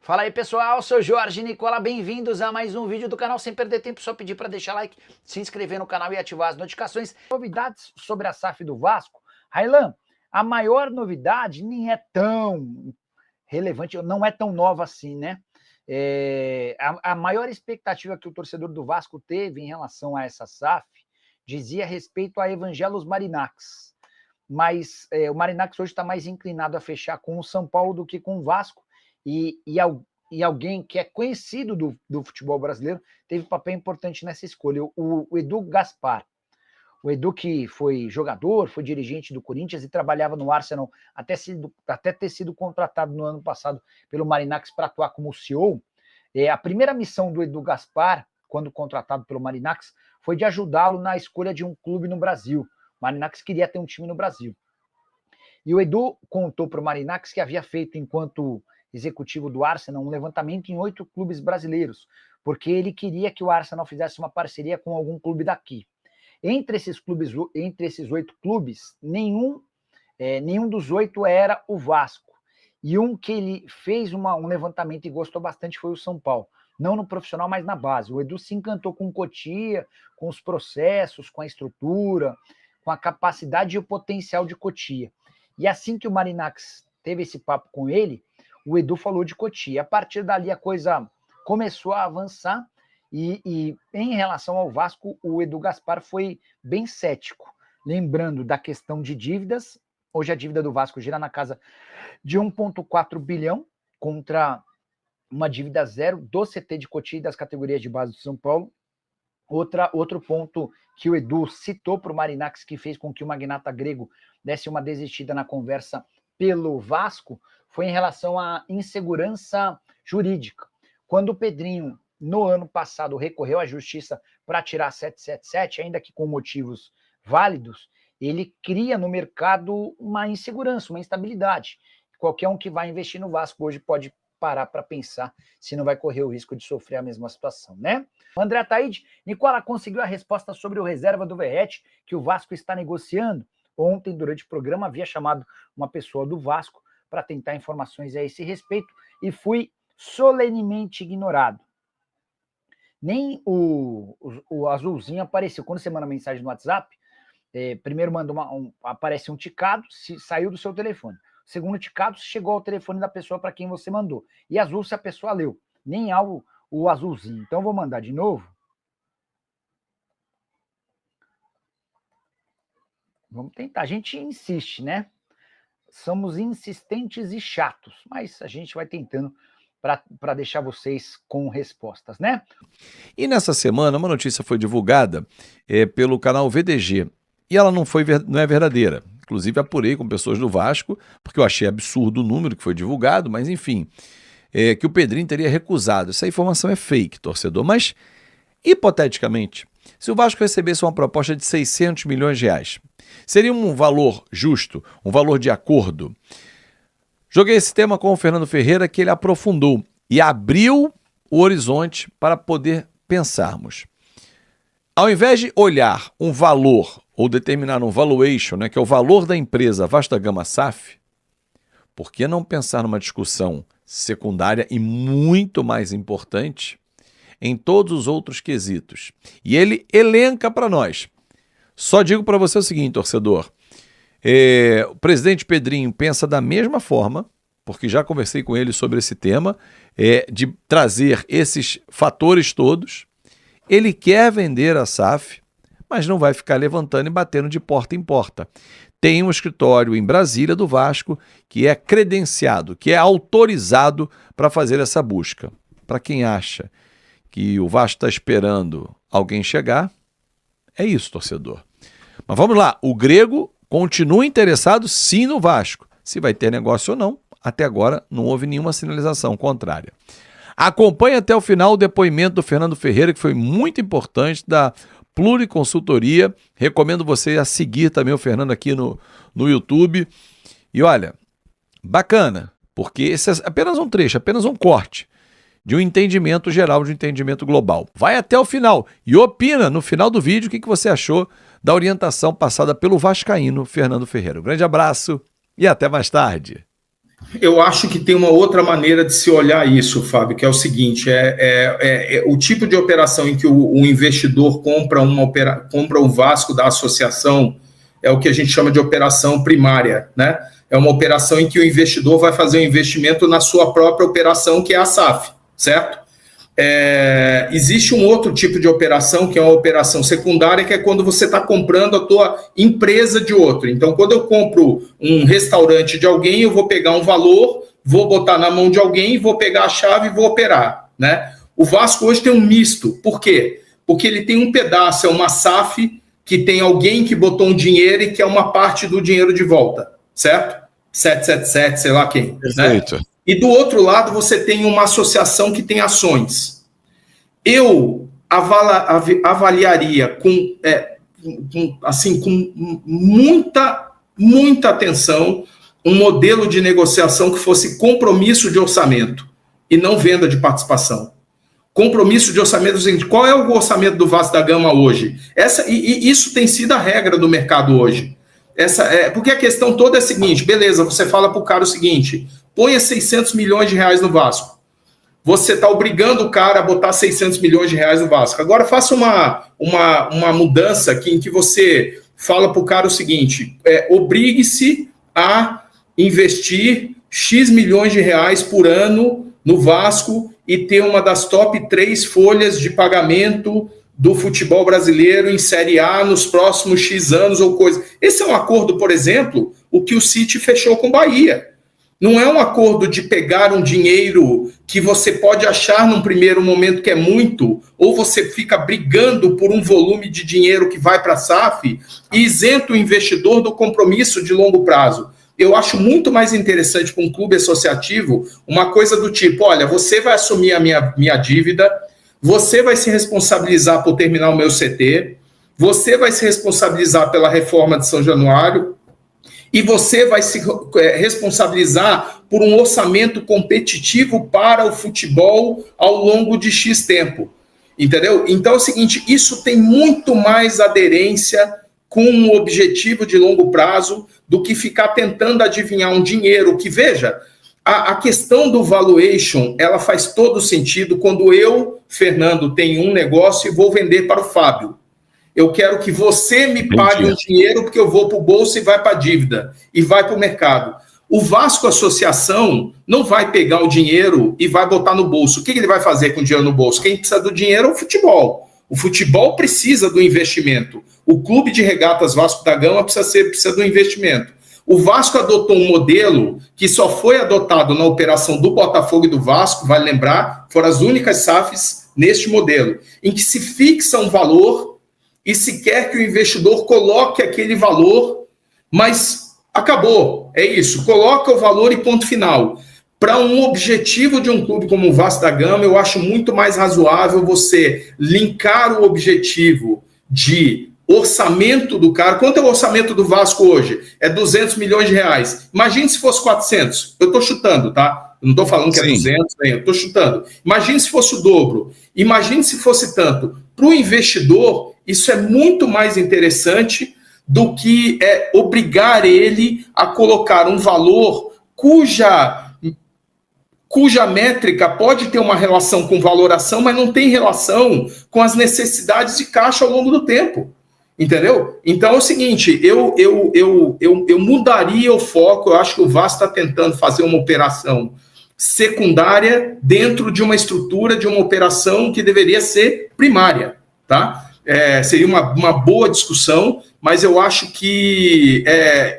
Fala aí pessoal, sou Jorge Nicola, bem-vindos a mais um vídeo do canal. Sem perder tempo, só pedir para deixar like, se inscrever no canal e ativar as notificações. Novidades sobre a SAF do Vasco. Railan, a maior novidade nem é tão relevante, não é tão nova assim, né? A maior expectativa que o torcedor do Vasco teve em relação a essa SAF dizia respeito a Evangelos Marinakis. Mas o Marinakis hoje está mais inclinado a fechar com o São Paulo do que com o Vasco. E alguém que é conhecido do futebol brasileiro teve papel importante nessa escolha, o Edu Gaspar. O Edu, que foi jogador, foi dirigente do Corinthians e trabalhava no Arsenal até ter sido contratado no ano passado pelo Marinakis para atuar como CEO. A primeira missão do Edu Gaspar, quando contratado pelo Marinakis, foi de ajudá-lo na escolha de um clube no Brasil. O Marinakis queria ter um time no Brasil. E o Edu contou para o Marinakis que havia feito, enquanto executivo do Arsenal, um levantamento em 8 clubes brasileiros, porque ele queria que o Arsenal fizesse uma parceria com algum clube daqui. Entre esses 8 clubes, nenhum dos 8 era o Vasco. E um que ele fez um levantamento e gostou bastante foi o São Paulo. Não no profissional, mas na base. O Edu se encantou com o Cotia, com os processos, com a estrutura, com a capacidade e o potencial de Cotia. E assim que o Marinakis teve esse papo com ele, o Edu falou de Cotia. A partir dali a coisa começou a avançar e em relação ao Vasco, o Edu Gaspar foi bem cético. Lembrando da questão de dívidas, hoje a dívida do Vasco gira na casa de 1,4 bilhão contra uma dívida zero do CT de Cotia e das categorias de base do São Paulo. Outro ponto que o Edu citou para o Marinakis, que fez com que o magnata grego desse uma desistida na conversa pelo Vasco, foi em relação à insegurança jurídica. Quando o Pedrinho, no ano passado, recorreu à justiça para tirar 777, ainda que com motivos válidos, ele cria no mercado uma insegurança, uma instabilidade. Qualquer um que vai investir no Vasco hoje pode parar para pensar se não vai correr o risco de sofrer a mesma situação, né? O André Ataíde, Nicola conseguiu a resposta sobre o reserva do Verratti, que o Vasco está negociando. Ontem, durante o programa, havia chamado uma pessoa do Vasco para tentar informações a esse respeito e fui solenemente ignorado. Nem o azulzinho apareceu. Quando você manda mensagem no WhatsApp, primeiro aparece um ticado, se saiu do seu telefone. O segundo ticado, chegou ao telefone da pessoa para quem você mandou. E azul se a pessoa leu. Nem há o azulzinho. Então, vou mandar de novo. Vamos tentar. A gente insiste, né? Somos insistentes e chatos, mas a gente vai tentando para deixar vocês com respostas, né? E nessa semana, uma notícia foi divulgada pelo canal VDG, e ela não é verdadeira. Inclusive, apurei com pessoas do Vasco, porque eu achei absurdo o número que foi divulgado, mas enfim, que o Pedrinho teria recusado. Essa informação é fake, torcedor, mas, hipoteticamente, se o Vasco recebesse uma proposta de 600 milhões de reais, seria um valor justo, um valor de acordo? Joguei esse tema com o Fernando Ferreira, que ele aprofundou e abriu o horizonte para poder pensarmos. Ao invés de olhar um valor ou determinar um valuation, né, que é o valor da empresa Vasta Gama SAF, por que não pensar numa discussão secundária e muito mais importante em todos os outros quesitos? E ele elenca para nós. Só digo para você o seguinte, torcedor, o presidente Pedrinho pensa da mesma forma, porque já conversei com ele sobre esse tema, de trazer esses fatores todos. Ele quer vender a SAF, mas não vai ficar levantando e batendo de porta em porta. Tem um escritório em Brasília do Vasco que é credenciado, que é autorizado para fazer essa busca. Para quem acha que o Vasco está esperando alguém chegar, é isso, torcedor. Mas vamos lá, o grego continua interessado sim no Vasco. Se vai ter negócio ou não, até agora não houve nenhuma sinalização contrária. Acompanhe até o final o depoimento do Fernando Ferreira, que foi muito importante, da Pluriconsultoria. Recomendo você a seguir também o Fernando aqui no YouTube. E olha, bacana, porque esse é apenas um trecho, apenas um corte de um entendimento geral, de um entendimento global. Vai até o final e opina no final do vídeo o que você achou da orientação passada pelo vascaíno Fernando Ferreira. Um grande abraço e até mais tarde. Eu acho que tem uma outra maneira de se olhar isso, Fábio, que é o seguinte: o tipo de operação em que o investidor compra o Vasco da associação é o que a gente chama de operação primária, né? É uma operação em que o investidor vai fazer um investimento na sua própria operação, que é a SAF, certo? Existe um outro tipo de operação, que é uma operação secundária, que é quando você está comprando a tua empresa de outro. Então, quando eu compro um restaurante de alguém, eu vou pegar um valor, vou botar na mão de alguém, vou pegar a chave e vou operar, né? O Vasco hoje tem um misto. Por quê? Porque ele tem um pedaço, é uma SAF, que tem alguém que botou um dinheiro e quer uma parte do dinheiro de volta, certo? 777, sei lá quem. Perfeito. Né? E do outro lado, você tem uma associação que tem ações. Eu avaliaria com muita atenção um modelo de negociação que fosse compromisso de orçamento e não venda de participação. Compromisso de orçamento, qual é o orçamento do Vasco da Gama hoje? Isso tem sido a regra do mercado hoje. Porque a questão toda é a seguinte: beleza, você fala para o cara o seguinte, ponha 600 milhões de reais no Vasco. Você está obrigando o cara a botar 600 milhões de reais no Vasco. Agora faça uma mudança aqui em que você fala para o cara o seguinte: obrigue-se a investir X milhões de reais por ano no Vasco e ter uma das top 3 folhas de pagamento do futebol brasileiro em Série A nos próximos X anos ou coisa. Esse é um acordo, por exemplo, o que o City fechou com o Bahia. Não é um acordo de pegar um dinheiro que você pode achar num primeiro momento que é muito, ou você fica brigando por um volume de dinheiro que vai para a SAF e isenta o investidor do compromisso de longo prazo. Eu acho muito mais interessante para um clube associativo uma coisa do tipo: olha, você vai assumir a minha dívida, você vai se responsabilizar por terminar o meu CT, você vai se responsabilizar pela reforma de São Januário, e você vai se responsabilizar por um orçamento competitivo para o futebol ao longo de X tempo. Entendeu? Então é o seguinte: isso tem muito mais aderência com um objetivo de longo prazo do que ficar tentando adivinhar um dinheiro que, veja, a questão do valuation, ela faz todo sentido quando eu, Fernando, tenho um negócio e vou vender para o Fábio. Eu quero que você me pague um dinheiro porque eu vou para o bolso e vai para a dívida, e vai para o mercado. O Vasco Associação não vai pegar o dinheiro e vai botar no bolso. O que ele vai fazer com o dinheiro no bolso? Quem precisa do dinheiro é o futebol. O futebol precisa do investimento. O Clube de Regatas Vasco da Gama precisa do investimento. O Vasco adotou um modelo que só foi adotado na operação do Botafogo e do Vasco, vale lembrar, foram as únicas SAFs neste modelo, em que se fixa um valor e se quer que o investidor coloque aquele valor, mas acabou, é isso, coloca o valor e ponto final. Para um objetivo de um clube como o Vasco da Gama, eu acho muito mais razoável você linkar o objetivo de orçamento do cara. Quanto é o orçamento do Vasco hoje? É 200 milhões de reais. Imagine se fosse 400. Eu estou chutando, tá? Eu não estou falando que é 200, eu estou chutando. Imagine se fosse o dobro. Imagine se fosse tanto. Para o investidor, isso é muito mais interessante do que obrigar ele a colocar um valor cuja métrica pode ter uma relação com valoração, mas não tem relação com as necessidades de caixa ao longo do tempo. Entendeu? Então é o seguinte, eu mudaria o foco. Eu acho que o Vasco está tentando fazer uma operação secundária dentro de uma estrutura de uma operação que deveria ser primária, tá? Seria uma boa discussão, mas eu acho que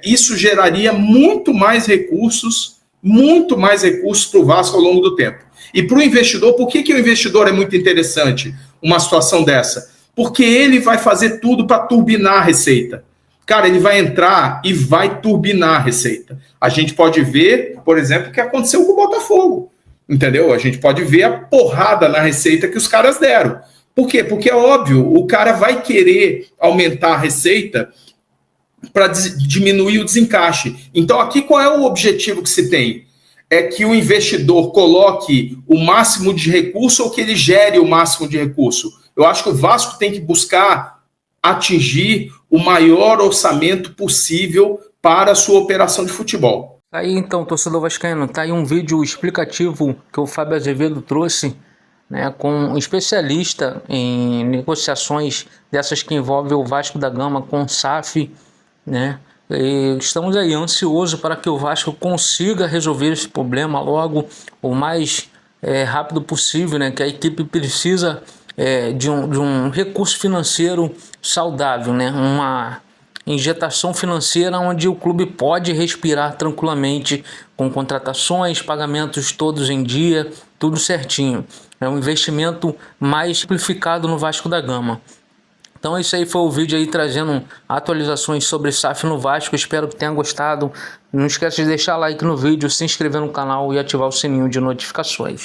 isso geraria muito mais recursos para o Vasco ao longo do tempo. E para o investidor, por que o investidor é muito interessante uma situação dessa? Porque ele vai fazer tudo para turbinar a receita. Cara, ele vai entrar e vai turbinar a receita. A gente pode ver, por exemplo, o que aconteceu com o Botafogo. Entendeu? A gente pode ver a porrada na receita que os caras deram. Por quê? Porque é óbvio, o cara vai querer aumentar a receita para diminuir o desencaixe. Então, aqui qual é o objetivo que se tem? É que o investidor coloque o máximo de recurso ou que ele gere o máximo de recurso. Eu acho que o Vasco tem que buscar atingir o maior orçamento possível para a sua operação de futebol. Aí então, torcedor vascaíno, tá aí um vídeo explicativo que o Fábio Azevedo trouxe, né, com um especialista em negociações dessas que envolvem o Vasco da Gama com o SAF, né? E estamos aí ansiosos para que o Vasco consiga resolver esse problema logo, o mais rápido possível, né? Que a equipe precisa de um recurso financeiro saudável, né? Uma injetação financeira onde o clube pode respirar tranquilamente, com contratações, pagamentos todos em dia, tudo certinho. É um investimento mais simplificado no Vasco da Gama. Então esse aí foi o vídeo aí trazendo atualizações sobre SAF no Vasco. Espero que tenha gostado. Não esqueça de deixar like no vídeo, se inscrever no canal e ativar o sininho de notificações.